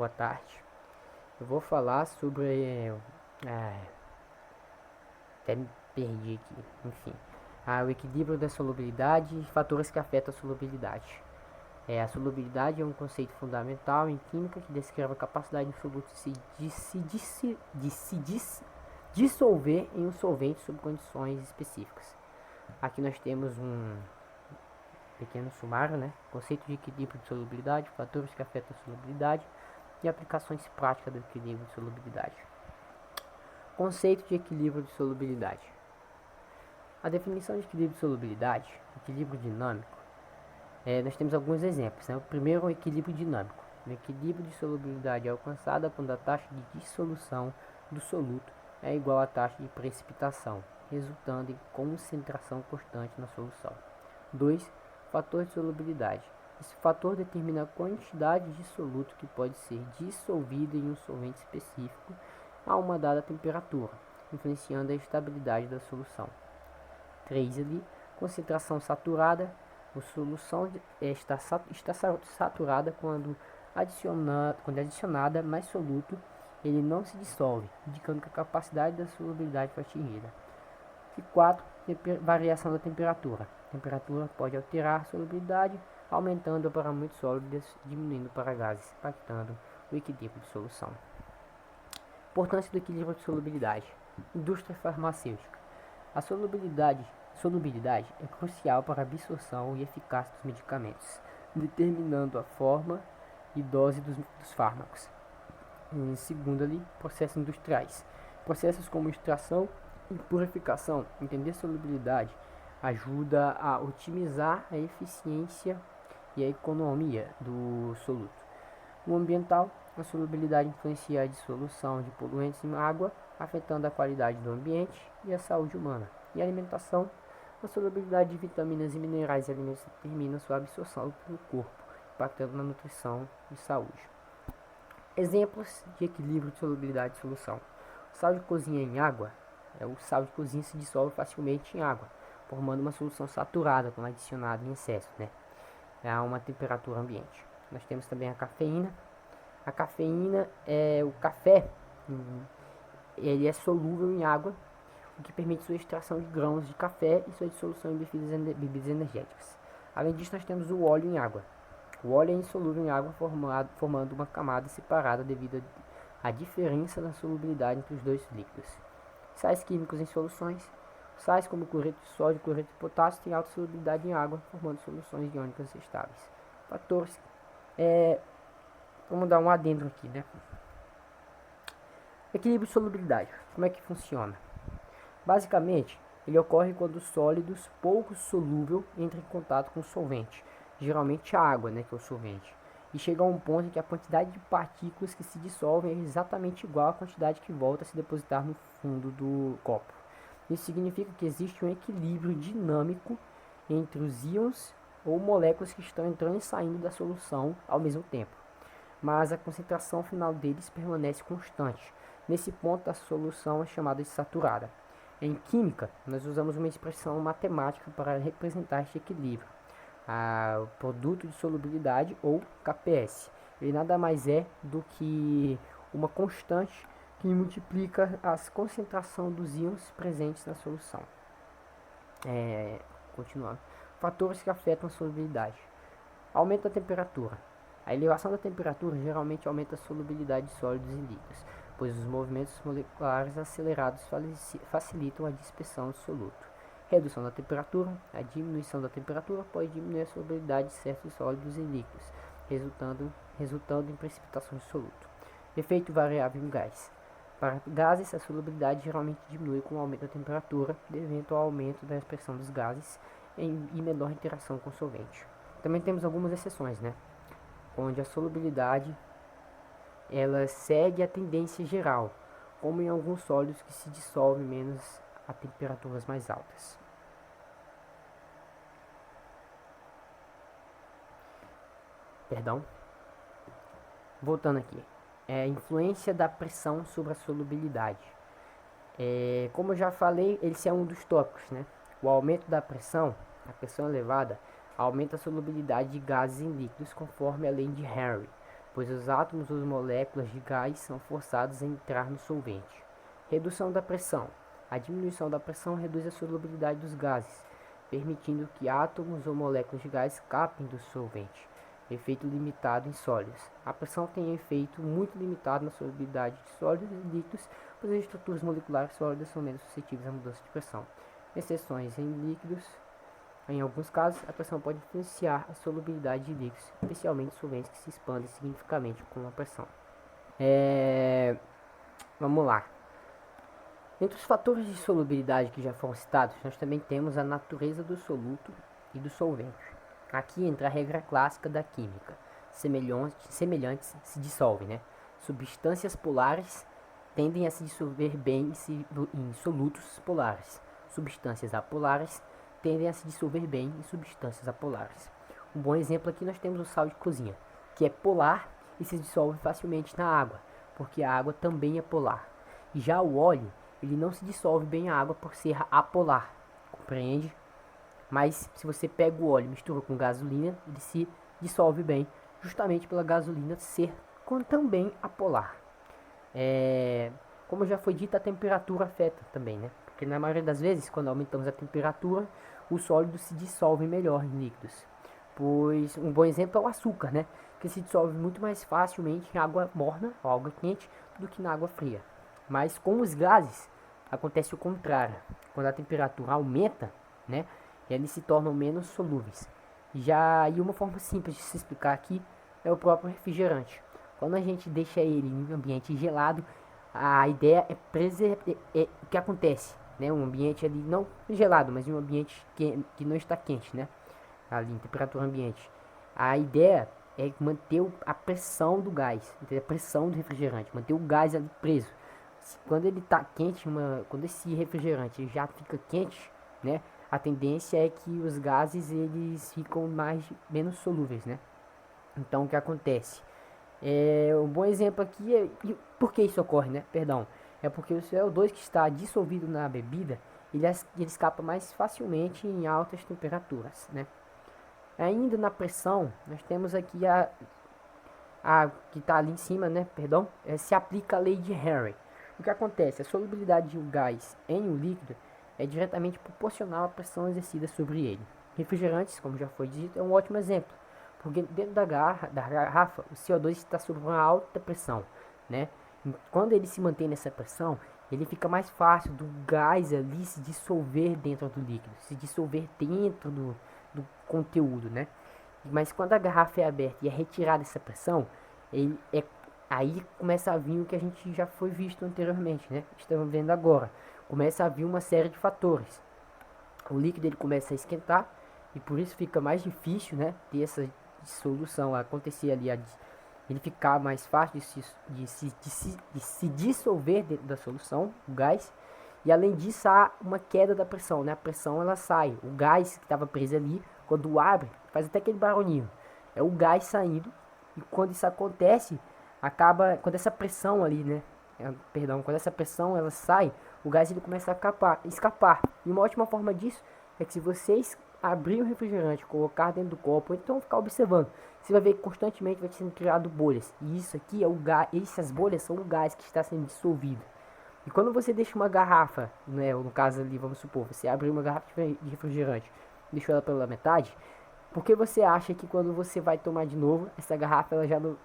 boa tarde. Eu vou falar sobre. Até me perdi aqui. Enfim, o equilíbrio da solubilidade e fatores que afetam a solubilidade. A solubilidade é um conceito fundamental em química que descreve a capacidade do soluto de se dissolver em um solvente sob condições específicas. Aqui nós temos um pequeno sumário, né? Conceito de equilíbrio de solubilidade, fatores que afetam a solubilidade e aplicações práticas do equilíbrio de solubilidade. Conceito de equilíbrio de solubilidade. A definição de equilíbrio de solubilidade, equilíbrio dinâmico, nós temos alguns exemplos. Né? O primeiro é o equilíbrio dinâmico. O equilíbrio de solubilidade é alcançado quando a taxa de dissolução do soluto é igual à taxa de precipitação, resultando em concentração constante na solução. 2. Fator de solubilidade. Esse fator determina a quantidade de soluto que pode ser dissolvido em um solvente específico a uma dada temperatura, influenciando a estabilidade da solução. 3. Concentração saturada. A solução está saturada quando adicionada mais soluto, ele não se dissolve, indicando que a capacidade da solubilidade foi atingida. E 4. Variação da temperatura. A temperatura pode alterar a solubilidade, aumentando para muito sólidas, diminuindo para gases, impactando o equilíbrio de solução. Importância do equilíbrio de solubilidade. Indústria farmacêutica. A solubilidade é crucial para a absorção e eficácia dos medicamentos, determinando a forma e dose dos fármacos. Em segundo, processos industriais. Processos como extração e purificação. Entender solubilidade ajuda a otimizar a eficiência e a economia do soluto. No ambiental, a solubilidade influencia a dissolução de poluentes em água, afetando a qualidade do ambiente e a saúde humana. E a alimentação, a solubilidade de vitaminas e minerais e alimentos determina sua absorção pelo corpo, impactando na nutrição e saúde. Exemplos de equilíbrio de solubilidade e solução. O sal de cozinha em água, o sal de cozinha se dissolve facilmente em água, formando uma solução saturada quando adicionada em excesso, a uma temperatura ambiente. Nós temos também a cafeína. A cafeína o café, ele é solúvel em água, o que permite sua extração de grãos de café e sua dissolução em bebidas energéticas. Além disso, nós temos o óleo em água. O óleo é insolúvel em água, formando uma camada separada devido à diferença na solubilidade entre os dois líquidos. Sais químicos em soluções. Sais como cloreto de sódio e cloreto de potássio têm alta solubilidade em água, formando soluções iônicas estáveis. Fatores. Vamos dar um adendo aqui, Equilíbrio de solubilidade. Como é que funciona? Basicamente, ele ocorre quando sólidos pouco solúvel entram em contato com o solvente, geralmente a água, que é o solvente, e chega a um ponto em que a quantidade de partículas que se dissolvem é exatamente igual à quantidade que volta a se depositar no fundo do copo. Isso significa que existe um equilíbrio dinâmico entre os íons ou moléculas que estão entrando e saindo da solução ao mesmo tempo, mas a concentração final deles permanece constante. Nesse ponto, a solução é chamada de saturada. Em química, nós usamos uma expressão matemática para representar este equilíbrio, o produto de solubilidade, ou KPS. Ele nada mais é do que uma constante que multiplica a concentração dos íons presentes na solução. Continuando. Fatores que afetam a solubilidade. Aumento da temperatura. A elevação da temperatura geralmente aumenta a solubilidade de sólidos e líquidos, pois os movimentos moleculares acelerados facilitam a dispersão do soluto. Redução da temperatura. A diminuição da temperatura pode diminuir a solubilidade de certos sólidos e líquidos, resultando em precipitações de soluto. Efeito variável em gás. Para gases, a solubilidade geralmente diminui com o aumento da temperatura, devido ao aumento da pressão dos gases e menor interação com o solvente. Também temos algumas exceções, onde a solubilidade ela segue a tendência geral, como em alguns sólidos que se dissolvem menos a temperaturas mais altas. Voltando aqui. Influência da pressão sobre a solubilidade. Como eu já falei, esse é um dos tópicos, O aumento da pressão, a pressão elevada, aumenta a solubilidade de gases em líquidos conforme a lei de Henry. pois os átomos ou moléculas de gás são forçados a entrar no solvente. Redução da pressão. A diminuição da pressão reduz a solubilidade dos gases, permitindo que átomos ou moléculas de gás escapem do solvente. Efeito limitado em sólidos. A pressão tem efeito muito limitado na solubilidade de sólidos e líquidos, pois as estruturas moleculares sólidas são menos suscetíveis à mudança de pressão. Exceções em líquidos. Em alguns casos, a pressão pode influenciar a solubilidade de líquidos, especialmente solventes que se expandem significativamente com a pressão. Vamos lá. Entre os fatores de solubilidade que já foram citados, nós também temos a natureza do soluto e do solvente. Aqui entra a regra clássica da química. Semelhantes se dissolvem, né? Substâncias polares tendem a se dissolver bem em solutos polares. Substâncias apolares tendem a se dissolver bem em substâncias apolares. Um bom exemplo aqui nós temos o sal de cozinha, que é polar e se dissolve facilmente na água, porque a água também é polar. E já o óleo, ele não se dissolve bem na água por ser apolar, compreende? Mas se você pega o óleo e mistura com gasolina, ele se dissolve bem, justamente pela gasolina ser também apolar. Como já foi dito, a temperatura afeta também, né? Porque na maioria das vezes, quando aumentamos a temperatura, os sólidos se dissolvem melhor em líquidos. Pois um bom exemplo é o açúcar, né? Que se dissolve muito mais facilmente em água morna ou água quente do que na água fria. Mas com os gases acontece o contrário. Quando a temperatura aumenta, né, eles se tornam menos solúveis. E uma forma simples de se explicar aqui é o próprio refrigerante. Quando a gente deixa ele em um ambiente gelado, a ideia é o que acontece, né? Um ambiente ali não gelado, mas em um ambiente que não está quente, né? Ali em temperatura ambiente. A ideia é manter a pressão do gás, a pressão do refrigerante, manter o gás ali preso. Quando ele está quente, quando esse refrigerante já fica quente, né? A tendência é que os gases eles ficam menos solúveis, né? Então o que acontece? Um bom exemplo aqui é por que isso ocorre, né? Perdão. É porque o CO2 que está dissolvido na bebida, ele escapa mais facilmente em altas temperaturas, né? Ainda na pressão, nós temos aqui a que está ali em cima, né? Perdão. Se aplica a lei de Henry. O que acontece? A solubilidade de um gás em um líquido é diretamente proporcional à pressão exercida sobre ele. Refrigerantes, como já foi dito, é um ótimo exemplo, porque dentro da garrafa o CO2 está sob uma alta pressão, né? Quando ele se mantém nessa pressão, ele fica mais fácil do gás ali se dissolver dentro do líquido, se dissolver dentro do conteúdo, né? Mas quando a garrafa é aberta e é retirada essa pressão, aí começa a vir o que a gente já foi visto anteriormente, né? Estamos vendo agora. Começa a vir uma série de fatores. O líquido ele começa a esquentar e por isso fica mais difícil, né, ter essa dissolução acontecer ali, ele ficar mais fácil de se dissolver dentro da solução, o gás. E além disso há uma queda da pressão, né? A pressão ela sai, o gás que estava preso ali, quando abre, faz até aquele barulhinho. É o gás saindo e quando isso acontece, quando essa pressão ali, né? Quando essa pressão ela sai, o gás ele começa a escapar. E uma ótima forma disso é que se vocês abrir o refrigerante, colocar dentro do copo, então ficar observando, você vai ver que constantemente vai sendo criado bolhas. E isso aqui é o gás, essas bolhas são o gás que está sendo dissolvido. E quando você deixa uma garrafa, né, no caso ali, vamos supor, você abre uma garrafa de refrigerante, deixou ela pela metade, por que você acha que quando você vai tomar de novo, essa garrafa,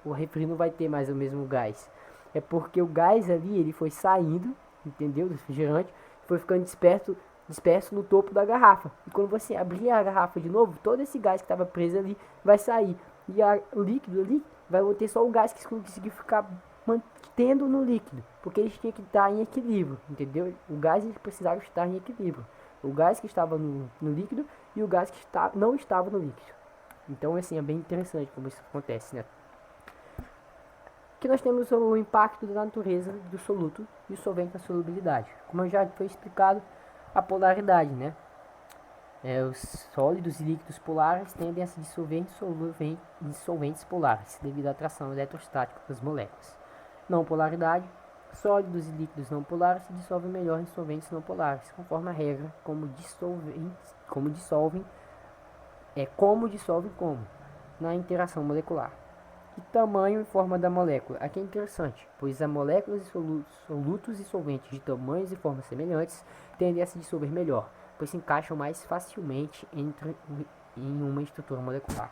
o refri não vai ter mais o mesmo gás? É porque o gás ali, ele foi saindo, entendeu? Do refrigerante, foi ficando disperso no topo da garrafa. E quando você abrir a garrafa de novo, todo esse gás que estava preso ali vai sair. E o líquido ali vai ter só o gás que conseguiu ficar mantendo no líquido. Porque eles tinham que estar em equilíbrio, entendeu? O gás eles precisaram estar em equilíbrio. O gás que estava no líquido e o gás que não estava no líquido. Então, assim, é bem interessante como isso acontece, né? Aqui nós temos o impacto da natureza do soluto e o solvente na solubilidade. Como já foi explicado, a polaridade, né? Os sólidos e líquidos polares tendem a se dissolver em solventes polares, devido à atração eletrostática das moléculas. Não polaridade, sólidos e líquidos não polares se dissolvem melhor em solventes não polares, conforme a regra como dissolvem na interação molecular. E tamanho e forma da molécula. Aqui é interessante, pois as moléculas e solutos e solventes de tamanhos e formas semelhantes tendem a se dissolver melhor, pois se encaixam mais facilmente em uma estrutura molecular.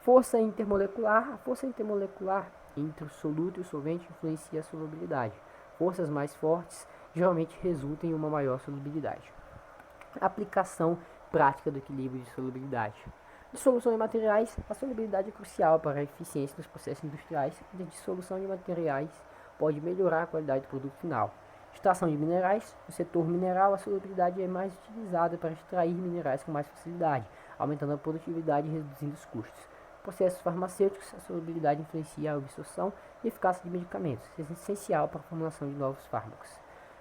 Força intermolecular. A força intermolecular entre o soluto e o solvente influencia a solubilidade. Forças mais fortes geralmente resultam em uma maior solubilidade. Aplicação prática do equilíbrio de solubilidade. De solução de materiais, a solubilidade é crucial para a eficiência dos processos industriais. A dissolução de materiais pode melhorar a qualidade do produto final. Extração de minerais. No setor mineral, a solubilidade é mais utilizada para extrair minerais com mais facilidade, aumentando a produtividade e reduzindo os custos. Processos farmacêuticos, a solubilidade influencia a absorção e eficácia de medicamentos, é essencial para a formulação de novos fármacos.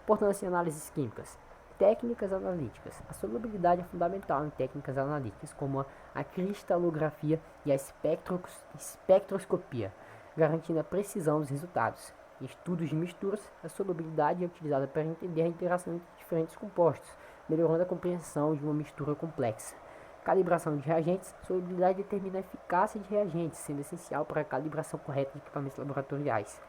Importância em análises químicas. Técnicas analíticas. A solubilidade é fundamental em técnicas analíticas como a cristalografia e a espectroscopia, garantindo a precisão dos resultados. Em estudos de misturas, a solubilidade é utilizada para entender a interação entre diferentes compostos, melhorando a compreensão de uma mistura complexa. Calibração de reagentes. A solubilidade determina a eficácia de reagentes, sendo essencial para a calibração correta de equipamentos laboratoriais.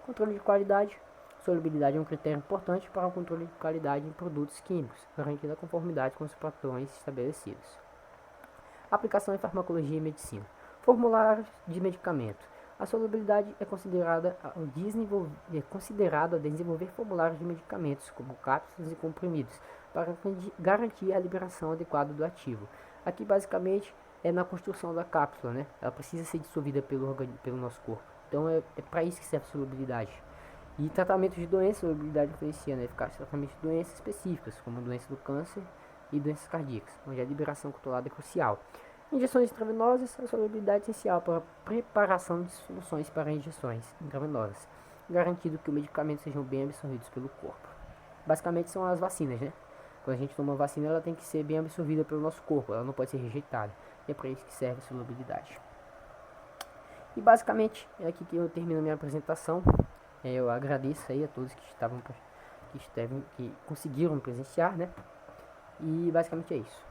Controle de qualidade. Solubilidade é um critério importante para o controle de qualidade em produtos químicos, garantindo a conformidade com os padrões estabelecidos. Aplicação em farmacologia e medicina. Formulários de medicamento. A solubilidade é considerada a desenvolver formulários de medicamentos, como cápsulas e comprimidos, para garantir a liberação adequada do ativo. Aqui, basicamente, é na construção da cápsula, né? Ela precisa ser dissolvida pelo nosso corpo. Então, é para isso que serve a solubilidade. E tratamento de doenças, a solubilidade influencia na eficácia de tratamento de doenças específicas, como doença do câncer e doenças cardíacas, onde a liberação controlada é crucial. Injeções intravenosas, a solubilidade é essencial para a preparação de soluções para injeções intravenosas, garantindo que os medicamentos sejam bem absorvidos pelo corpo. Basicamente são as vacinas, né? Quando a gente toma uma vacina, ela tem que ser bem absorvida pelo nosso corpo, ela não pode ser rejeitada. E é para isso que serve a solubilidade. E basicamente é aqui que eu termino minha apresentação. Eu agradeço aí a todos que conseguiram presenciar, né? E basicamente é isso.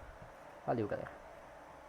Valeu, galera.